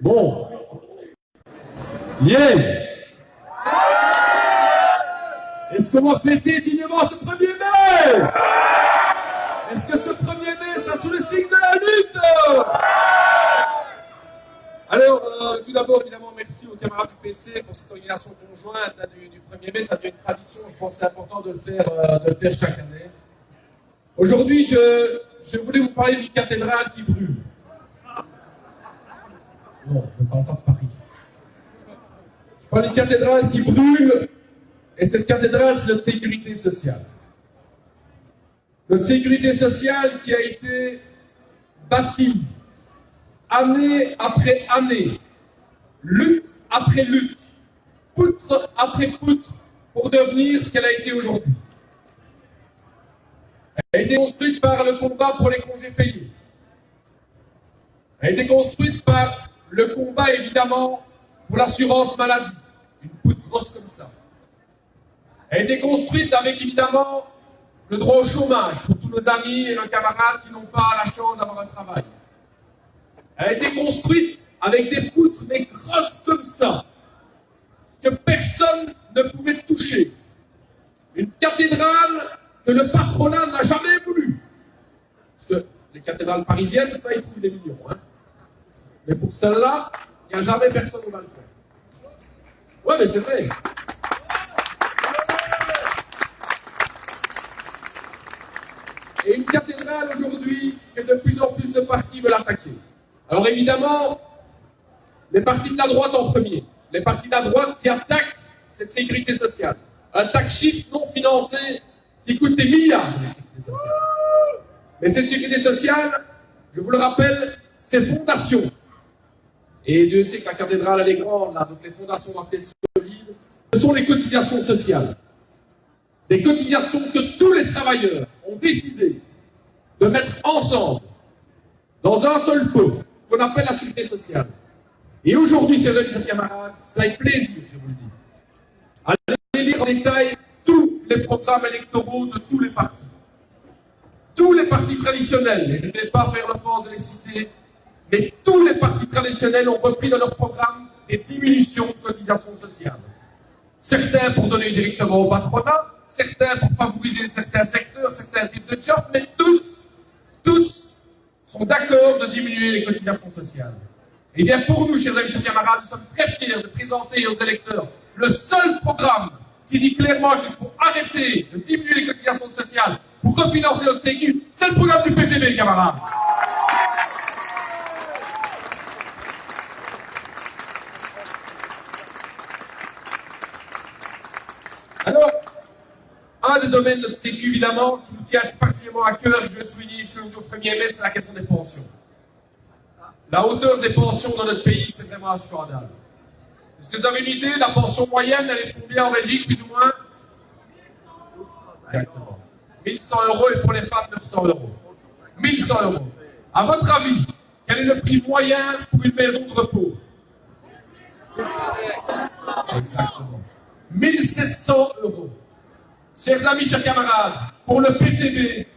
Bon. Yeah. Est-ce qu'on va fêter dignement ce 1er mai? Est-ce que ce 1er mai, ça sous le signe de la lutte? Alors, tout d'abord, évidemment, merci aux camarades du PC pour cette organisation conjointe là, du 1er mai. Ça devient une tradition, je pense que c'est important de le faire chaque année. Aujourd'hui, je voulais vous parler d'une cathédrale qui brûle. Non, je ne parle pas de Paris. Je parle d'une cathédrale qui brûle, et cette cathédrale, c'est notre sécurité sociale. Notre sécurité sociale qui a été bâtie année après année, lutte après lutte, poutre après poutre, pour devenir ce qu'elle a été aujourd'hui. Elle a été construite par le combat pour les congés payés. Elle a été construite par le combat, évidemment, pour l'assurance maladie. Une poutre grosse comme ça. Elle a été construite avec, évidemment, le droit au chômage pour tous nos amis et nos camarades qui n'ont pas la chance d'avoir un travail. Elle a été construite avec des poutres, mais grosses comme ça, que personne ne pouvait toucher. Une cathédrale que le patronat n'a jamais voulu. Parce que les cathédrales parisiennes, ça, ils trouvent des millions. Hein. Mais pour celle-là, il n'y a jamais personne au balcon. Ouais, mais c'est vrai. Et une cathédrale aujourd'hui que de plus en plus de partis veulent attaquer. Alors évidemment, les partis de la droite en premier. Les partis de la droite qui attaquent cette sécurité sociale. Un tax shift non financé qui coûte des milliards de sécurité sociale. Mais cette sécurité sociale, je vous le rappelle, c'est fondation. Et Dieu sait que la cathédrale, elle est grande, là, donc les fondations doivent être solides. Ce sont les cotisations sociales. Des cotisations que tous les travailleurs ont décidé de mettre ensemble dans un seul pot, qu'on appelle la sécurité sociale. Et aujourd'hui, chers amis, chers camarades, c'est avec plaisir, je vous le dis. Allez lire en détail tous les programmes électoraux de tous les partis. Tous les partis traditionnels, et je ne vais pas faire l'offense de les citer, mais tous les partis traditionnels ont repris dans leur programme des diminutions de cotisations sociales. Certains pour donner directement au patronat, certains pour favoriser certains secteurs, certains types de jobs, mais tous sont d'accord de diminuer les cotisations sociales. Et bien pour nous, chers amis, chers camarades, nous sommes très fiers de présenter aux électeurs le seul programme qui dit clairement qu'il faut arrêter de diminuer les cotisations sociales pour refinancer notre sécu. C'est le programme du PTB, camarades. Alors, un des domaines de notre sécu, évidemment, qui nous tient particulièrement à cœur, et je vais souligner ici au 1er mai, c'est la question des pensions. La hauteur des pensions dans notre pays, c'est vraiment un scandale. Est-ce que vous avez une idée? La pension moyenne, elle est de combien en Belgique, plus ou moins? Exactement. 1100 € et pour les femmes, 900 €. 1100 €. À votre avis, quel est le prix moyen pour une maison de repos? Exactement. 1700 €. Chers amis, chers camarades, pour le PTB,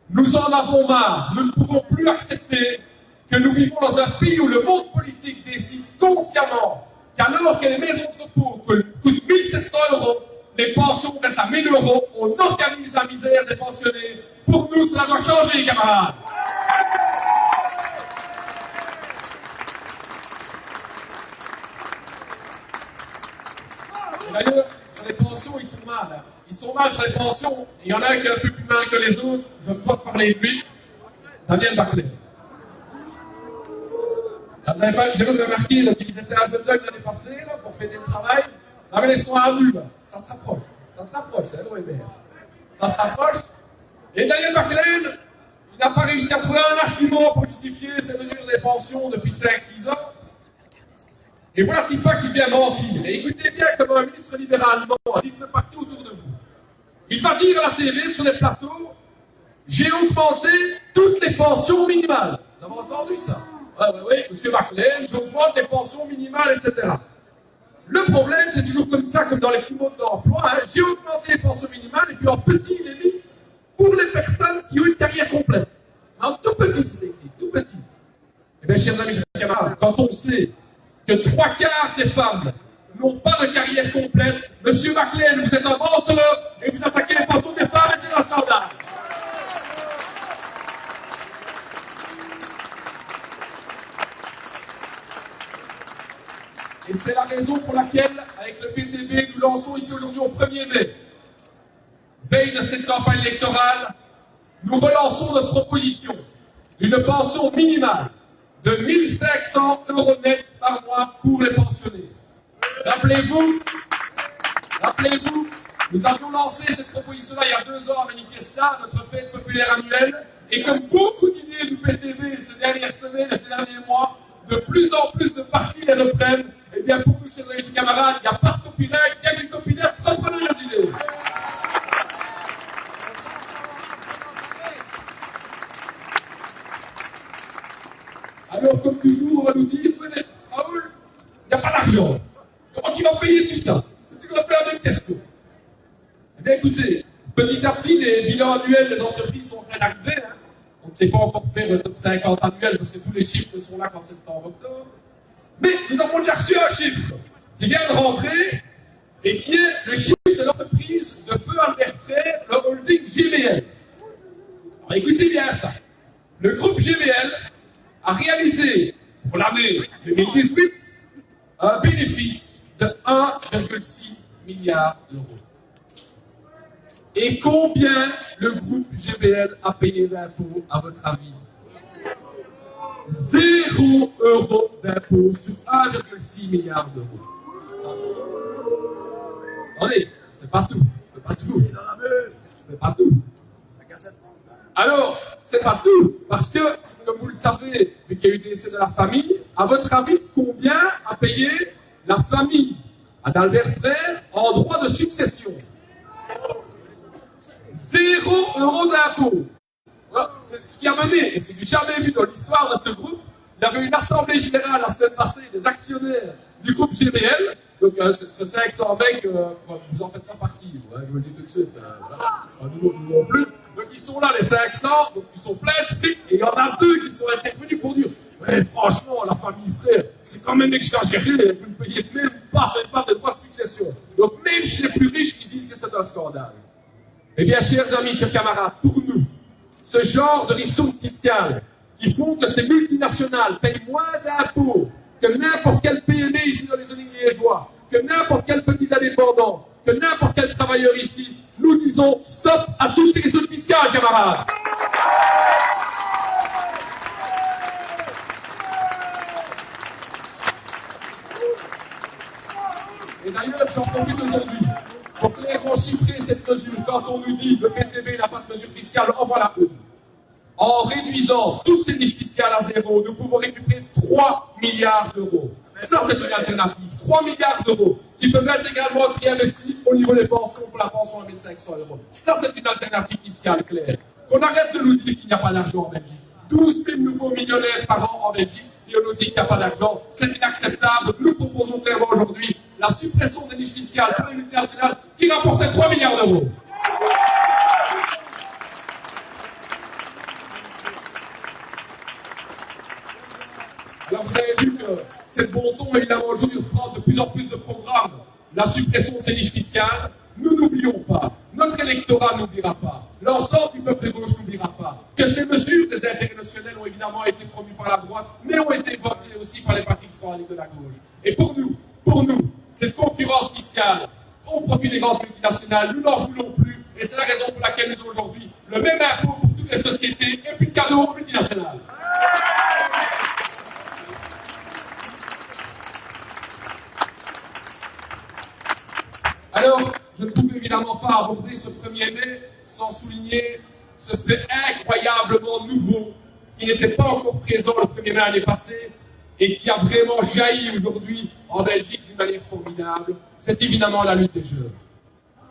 nous en avons marre. Nous ne pouvons plus accepter que nous vivons dans un pays où le monde politique décide consciemment qu'alors que les maisons de repos coûtent 1700 €, les pensions restent à 1000 €, on organise la misère des pensionnés. Pour nous, cela doit changer, camarades. D'ailleurs, sur les pensions, ils sont mal. Hein. Ils sont mal sur les pensions. Il y en a un qui est un peu plus mal que les autres. Je ne peux pas parler de lui. Daniel Barclay. Vous n'avez pas, je sais pas si vous avez remarqué, donc ils étaient à Zendog l'année passée là, pour faire le travail. Là, mais ils sont à Rue. Ça se rapproche. Ça se rapproche, c'est l'OMR. Ça se rapproche. Et Daniel Barclay, il n'a pas réussi à trouver un argument pour justifier ces mesures des pensions depuis 5-6 ans. Et voilà Tipa qui vient mentir. Et écoutez bien comment un ministre libéral ment, il dit partout autour de vous. Il va dire à la TV sur les plateaux, j'ai augmenté toutes les pensions minimales. Vous avez entendu ça? Oui, monsieur Barclay, j'augmente les pensions minimales, etc. Le problème, c'est toujours comme ça, comme dans les petits mots d'emploi. Hein. J'ai augmenté les pensions minimales, et puis en petit, il est mis pour les personnes qui ont une carrière complète. En tout petit, c'est écrit, tout petit. Eh bien, chers amis, Quand on sait que 3/4 des femmes n'ont pas de carrière complète, Monsieur Maclean, vous êtes un menteur et vous attaquez les pensions des femmes et c'est un scandale. Et c'est la raison pour laquelle, avec le PTB, nous lançons ici aujourd'hui au 1er mai, veille de cette campagne électorale, nous relançons notre proposition d'une pension minimale de 1 500 € net par mois pour les pensionnés. Rappelez-vous, nous avions lancé cette proposition-là il y a 2 ans à Manifesta, notre fête populaire annuelle, et comme beaucoup d'idées du PTB ces dernières semaines et ces derniers mois, de plus en plus de partis les reprennent. Eh bien, pour nous, chers amis et camarades, il n'y a pas de copyright, il y a que les copyrights, reprenez leurs idées. Alors, comme toujours, on va nous dire, mais Raoul, il n'y a pas d'argent. Comment tu vas payer tout ça? C'est toujours un peu la même question. Eh bien, écoutez, petit à petit, les bilans annuels des entreprises sont en train d'arriver. Hein. On ne sait pas encore faire le top 50 annuel parce que tous les chiffres sont là qu'en septembre-octobre. Mais nous avons déjà reçu un chiffre qui vient de rentrer et qui est le chiffre de l'entreprise de Feu Albert Frère, le holding GBL. Alors écoutez bien ça. Le groupe GBL a réalisé pour l'année 2018 un bénéfice de 1,6 milliard d'euros. Et combien le groupe GBL a payé d'impôts, à votre avis? 0 € d'impôts sur 1,6 milliard d'euros. Attendez, c'est pas tout. C'est pas tout. C'est pas tout. Alors, c'est pas tout. Parce que, comme vous le savez, vu qu'il y a eu des décès de la famille, à votre avis, combien a payé la famille d'Albert Frère en droit de succession? 0 € d'impôts. C'est ce qui a mené, et c'est du jamais vu dans l'histoire de ce groupe. Il y avait une assemblée générale la semaine passée des actionnaires du groupe GBL. Donc, ce 500 mecs, vous en faites pas partie, hein, je vous le dis tout de suite. Voilà. Nous non plus. Donc, ils sont là, les 500, donc ils sont pleins de fric, et il y en a 2 qui sont intervenus pour dire ouais, franchement, la famille Frère, c'est quand même exagéré, vous ne payez même pas de droits de succession. Donc, même chez les plus riches, ils disent que c'est un scandale. Eh bien, chers amis, chers camarades, pour nous, ce genre de ristournes fiscales qui font que ces multinationales payent moins d'impôts que n'importe quel PME ici dans les zones liégeois, que n'importe quel petit indépendant, que n'importe quel travailleur ici, nous disons stop à toutes ces ristournes fiscales, camarades. Et d'ailleurs, j'en profite aujourd'hui pour clairement chiffrer cette mesure. Quand on nous dit que le PTB n'a pas de mesure fiscale, en voilà une. En réduisant toutes ces niches fiscales à 0, nous pouvons récupérer 3 milliards d'euros. Ça, c'est une alternative. 3 milliards d'euros qui peuvent être également être réinvestis au niveau des pensions pour la pension à 1 500 €. Ça, c'est une alternative fiscale claire. Qu'on arrête de nous dire qu'il n'y a pas d'argent en Belgique. 12 000 nouveaux millionnaires par an en Belgique et on nous dit qu'il n'y a pas d'argent. C'est inacceptable. Nous proposons clairement aujourd'hui la suppression des niches fiscales pour les multinationales qui rapportaient 3 milliards d'euros. Alors vous avez vu que c'est bon ton évidemment aujourd'hui de prendre de plus en plus de programmes la suppression de ces niches fiscales. Nous n'oublions pas, notre électorat n'oubliera pas, l'ensemble du peuple de gauche n'oubliera pas que ces mesures des intérêts nationaux ont évidemment été promues par la droite, mais ont été votées aussi par les partis qui sont allés de la gauche. Et pour nous, cette concurrence fiscale au profit des grandes multinationales, nous n'en voulons plus, et c'est la raison pour laquelle nous avons aujourd'hui le même impôt pour toutes les sociétés et plus de cadeaux aux multinationales. Alors, je ne pouvais évidemment pas aborder ce 1er mai sans souligner ce fait incroyablement nouveau qui n'était pas encore présent le 1er mai l'année passée et qui a vraiment jailli aujourd'hui en Belgique d'une manière formidable. C'est évidemment la lutte des jeunes.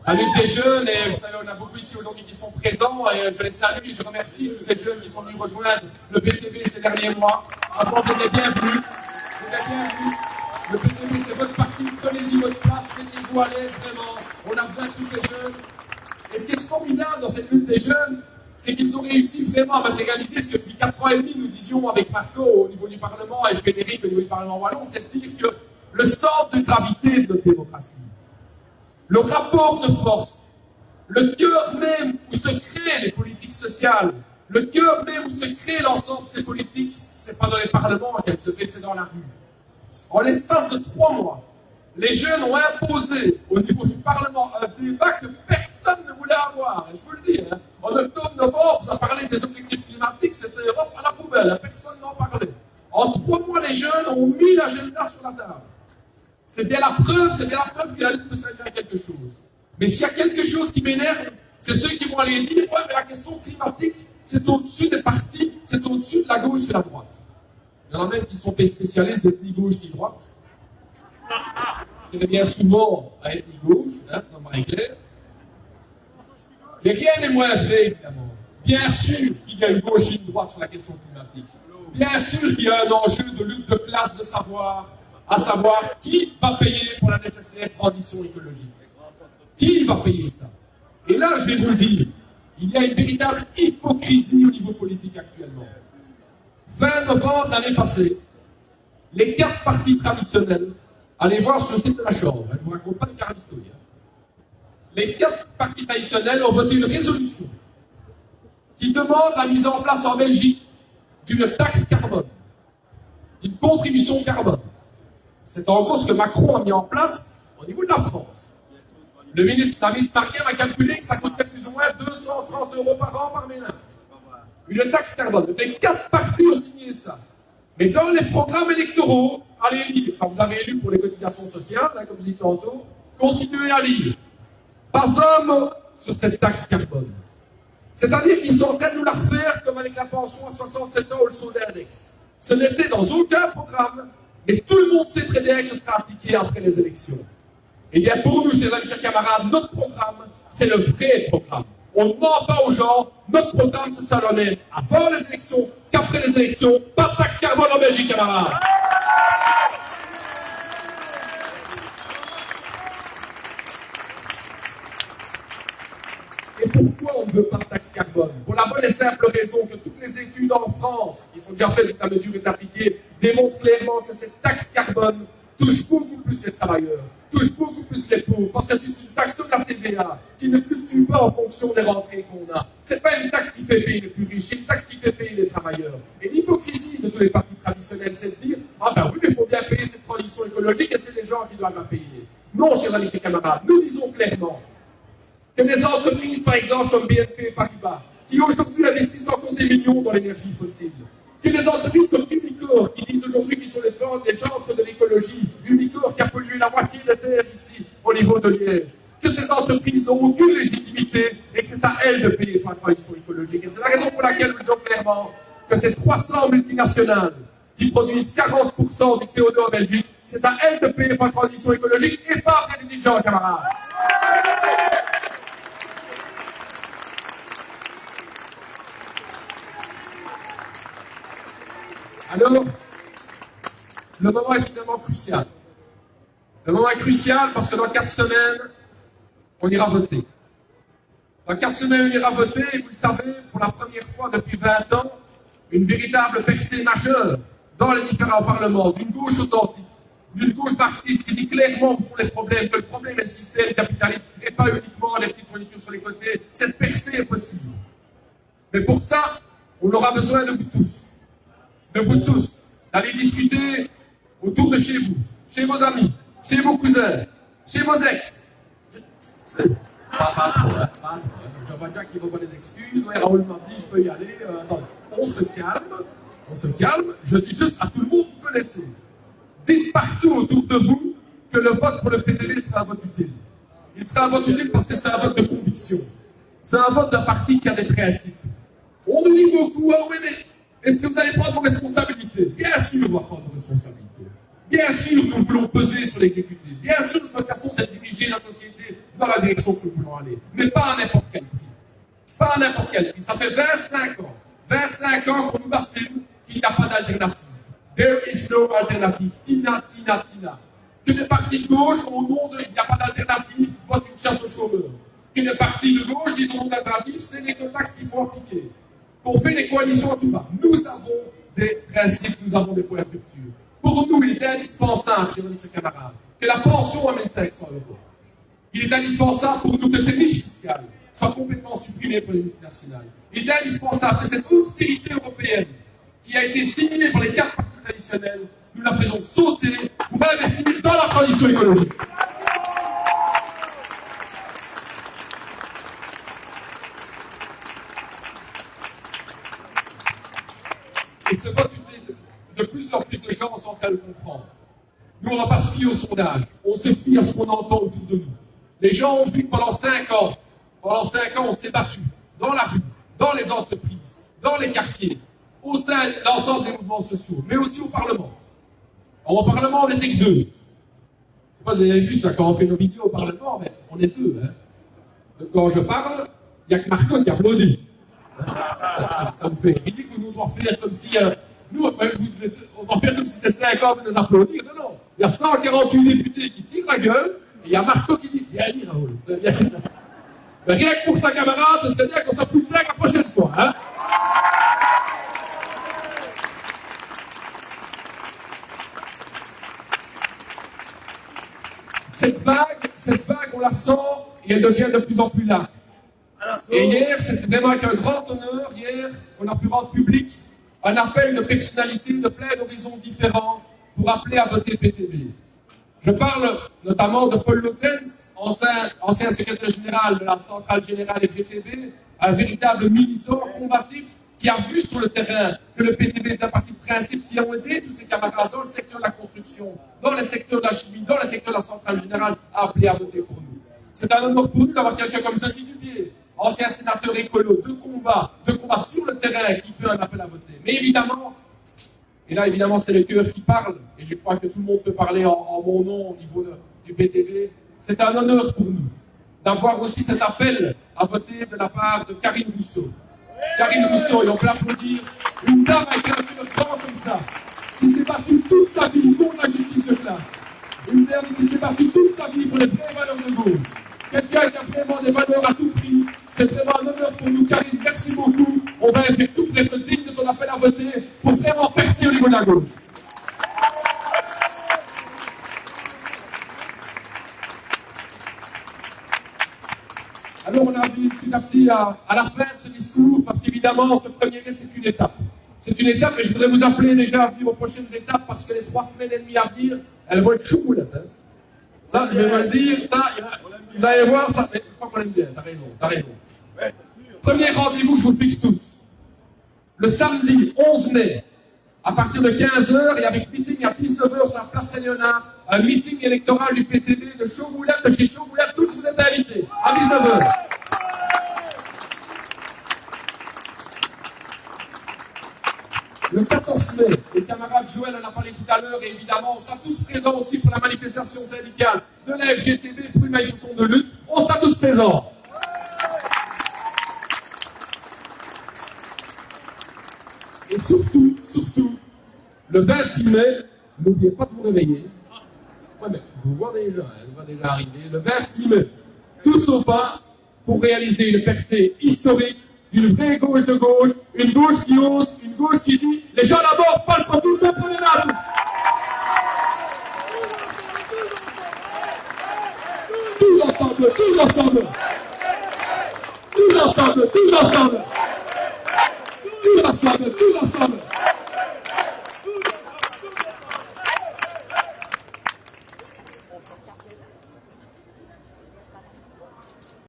La lutte des jeunes, et vous savez, on a beaucoup ici aujourd'hui qui sont présents, et je les salue et je remercie tous ces jeunes qui sont venus rejoindre le PTB ces derniers mois. Franchement, vous êtes bienvenus. Vous êtes bienvenus. Le PTB, c'est votre parti, prenez-y votre place, mettez-vous à l'aise, vraiment. On a besoin de tous ces jeunes. Et ce qui est formidable dans cette lutte des jeunes, c'est qu'ils ont réussi vraiment à matérialiser ce que depuis 4 ans et demi nous disions avec Marco au niveau du Parlement et Frédéric au niveau du Parlement wallon, c'est de dire que le centre de gravité de notre démocratie, le rapport de force, le cœur même où se créent les politiques sociales, le cœur même où se crée l'ensemble de ces politiques, c'est pas dans les parlements qu'elles se fait, c'est dans la rue. En l'espace de 3 mois, les jeunes ont imposé au niveau du Parlement un débat que personne ne voulait avoir. Et je vous le dis, hein, en octobre-novembre, ça parlait des objectifs climatiques, c'était Europe à la poubelle, hein, personne n'en parlait. En 3 mois, les jeunes ont mis l'agenda sur la table. C'est bien la preuve que la lutte peut servir à quelque chose. Mais s'il y a quelque chose qui m'énerve, c'est ceux qui vont aller dire ouais, mais la question climatique, c'est au-dessus des partis, c'est au-dessus de la gauche et de la droite. Il y en a même qui sont fait spécialistes d'être ni gauche ni droite. C'est bien souvent à être ni gauche, hein, dans Marie-Claire. Mais rien n'est moins vrai, évidemment. Bien sûr qu'il y a une gauche et une droite sur la question climatique. Bien sûr qu'il y a un enjeu de lutte de classe de savoir, à savoir qui va payer pour la nécessaire transition écologique. Qui va payer ça? Et là, je vais vous le dire, il y a une véritable hypocrisie au niveau politique actuellement. 20 novembre l'année passée, les 4 partis traditionnels, allez voir sur le site de la Chambre, je ne vous raconte pas de carabistouille. Les 4 partis traditionnels ont voté une résolution qui demande la mise en place en Belgique d'une taxe carbone, d'une contribution carbone. C'est en gros ce que Macron a mis en place au niveau de la France. La ministre Marguerite a calculé que ça coûterait plus ou moins 230 € par an par ménage. Une taxe carbone. Les 4 partis ont signé ça. Mais dans les programmes électoraux, allez lire. Quand vous avez élu pour les cotisations sociales, hein, comme je dis tantôt, continuez à lire. Pas homme sur cette taxe carbone. C'est-à-dire qu'ils sont en train de nous la refaire comme avec la pension à 67 ans ou le saut d'index. Ce n'était dans aucun programme, mais tout le monde sait très bien que ce sera appliqué après les élections. Eh bien, pour nous, chers amis, chers camarades, notre programme, c'est le vrai programme. On ne ment pas aux gens. Notre programme, c'est ça l'en est. Avant les élections, qu'après les élections, pas de taxe carbone en Belgique, camarades. Et pourquoi on ne veut pas de taxe carbone? Pour la bonne et simple raison que toutes les études en France, qui sont déjà faites et que la mesure est appliquée, démontrent clairement que cette taxe carbone touche beaucoup plus les travailleurs, touche beaucoup plus les pauvres, parce que c'est une taxe comme la TVA qui ne fluctue pas en fonction des rentrées qu'on a. C'est pas une taxe qui fait payer les plus riches, c'est une taxe qui fait payer les travailleurs. Et l'hypocrisie de tous les partis traditionnels, c'est de dire ah ben oui, mais il faut bien payer cette transition écologique et c'est les gens qui doivent la payer. Non, chers amis, chers camarades, nous disons clairement que les entreprises, par exemple, comme BNP Paribas, qui aujourd'hui investissent sans compter millions dans l'énergie fossile, que les entreprises comme Umicore, qui disent aujourd'hui qu'ils sont les chantres de l'écologie, Umicore qui a pollué la moitié de la terre ici, au niveau de Liège, que ces entreprises n'ont aucune légitimité et que c'est à elles de payer pour la transition écologique. Et c'est la raison pour laquelle nous disons clairement que ces 300 multinationales qui produisent 40% du CO2 en Belgique, c'est à elles de payer pour la transition écologique et pas à les dirigeants, camarades. Alors, le moment est évidemment crucial. Le moment est crucial parce que dans 4 semaines, on ira voter. Dans 4 semaines, on ira voter et vous le savez, pour la première fois depuis 20 ans, une véritable percée majeure dans les différents parlements, d'une gauche authentique, d'une gauche marxiste qui dit clairement où sont les problèmes, que le problème est le système capitaliste et pas uniquement les petites fournitures sur les côtés. Cette percée est possible. Mais pour ça, on aura besoin de vous tous, d'aller discuter autour de chez vous, chez vos amis, chez vos cousins, chez vos ex. Pas trop, hein, pas trop. J'en vois déjà qui vont des excuses. Ouais, Raoul m'a dit, je peux y aller. Attends, on se calme. Je dis juste à tout le monde, vous connaissez. Dites partout autour de vous que le vote pour le PTB sera un vote utile. Il sera un vote utile parce que c'est un vote de conviction. C'est un vote d'un parti qui a des principes. On nous dit beaucoup, ah oui, mais est-ce que vous allez prendre vos responsabilités? Bien sûr, on va prendre vos responsabilités. Bien sûr que nous voulons peser sur l'exécutif. Bien sûr que notre façon, c'est de diriger la société dans la direction que nous voulons aller. Mais pas à n'importe quel prix. Pas à n'importe quel prix. Ça fait 25 ans. 25 ans qu'on nous bassine qu'il n'y a pas d'alternative. There is no alternative. Tina. Que les partis de gauche, au nom de il n'y a pas d'alternative, votent une chasse aux chômeurs. qu'une partie de gauche disent au monde alternatif, c'est les contacts qu'il faut appliquer. Pour faire des coalitions en tout cas. Nous avons des principes, nous avons des points de rupture. Pour nous, il était indispensable, j'ai dit ses camarades, que la pension à 1500 €. Il est indispensable pour nous que ces niches fiscales soient complètement supprimées pour les multinationales. Il est indispensable que cette austérité européenne qui a été signée par les 4 partis traditionnels, nous la faisons sauter pour investir dans la transition écologique. Et ce vote utile, de plus en plus de gens sont en train de le comprendre. Nous, on ne va pas se fier aux sondages, on se fie à ce qu'on entend autour de nous. Les gens ont vu que pendant 5 ans, on s'est battu dans la rue, dans les entreprises, dans les quartiers, au sein de l'ensemble des mouvements sociaux, mais aussi au Parlement. Alors, au Parlement, on n'était que 2. Je ne sais pas si vous avez vu ça quand on fait nos vidéos au Parlement, mais on est 2. Hein. Donc, quand je parle, il n'y a que Marco qui applaudit. Ça vous fait ridicule, nous on doit faire comme si... on doit faire comme si c'était 50 de nous applaudir. Non, non. Il y a 148 députés qui tirent la gueule, et il y a Marco qui dit, bien dit Raoul. Mais rien que pour sa camarade, ce serait bien qu'on soit plus de 5 la prochaine fois. Hein. Cette vague, on la sent, et elle devient de plus en plus large. Et hier, c'était vraiment avec un grand honneur, hier, on a pu rendre public un appel de personnalités de plein d'horizons différents pour appeler à voter PTB. Je parle notamment de Paul Lotens, ancien secrétaire général de la centrale générale FGTB, un véritable militant combatif qui a vu sur le terrain que le PTB est un parti de principe qui a aidé tous ses camarades dans le secteur de la construction, dans le secteur de la chimie, dans le secteur de la centrale générale à appeler à voter pour nous. C'est un honneur pour nous d'avoir quelqu'un comme Josie Dubié, ancien sénateur écolo, de combat sur le terrain qui fait un appel à voter. Mais évidemment, et là évidemment c'est le cœur qui parle, et je crois que tout le monde peut parler en mon nom au niveau du PTB, c'est un honneur pour nous d'avoir aussi cet appel à voter de la part de Karine Rousseau. Karine Rousseau, et on peut applaudir, une dame avec un cœur grand comme ça, qui s'est battue toute sa vie pour la justice de classe. Une dame qui s'est battue toute sa vie pour les vraies valeurs de gauche. Quelqu'un qui a vraiment des valeurs à tout prix. C'est vraiment un honneur pour nous, Karine. Merci beaucoup. On va être tout près de digne de ton appel à voter pour vraiment percer au niveau de la gauche. Alors on arrive petit à petit à la fin de ce discours, parce qu'évidemment, ce premier mai, c'est une étape. C'est une étape, et je voudrais vous appeler déjà à vivre aux prochaines étapes, parce que les 3 semaines et demie à venir, elles vont être choules. Hein. Ça, je vais vous le dire, ça, vous allez voir, ça, mais je crois qu'on l'aime bien, t'as raison. Premier rendez-vous, je vous le fixe tous. Le samedi 11 mai, à partir de 15h, et avec meeting à 19h sur la place Saint-Léonard, un meeting électoral du PTB de Chaumoulin, de chez Chaumoulin, tous vous êtes invités, à 19h. Le 14 mai, les camarades Joël en a parlé tout à l'heure, et évidemment, on sera tous présents aussi pour la manifestation syndicale de la FGTB pour une manifestation de lutte. On sera tous présents. Et surtout, le 26 mai, n'oubliez pas de vous réveiller. Ouais, mais je vous vois déjà, elle va déjà arriver. Le 26 mai, tous au pas pour réaliser une percée historique d'une vraie gauche de gauche, une gauche qui ose, une gauche qui dit les gens d'abord, pas le profil de prenez-la. Tous ensemble, tous ensemble. Tous ensemble, tous ensemble. Tous ensemble, tous ensemble.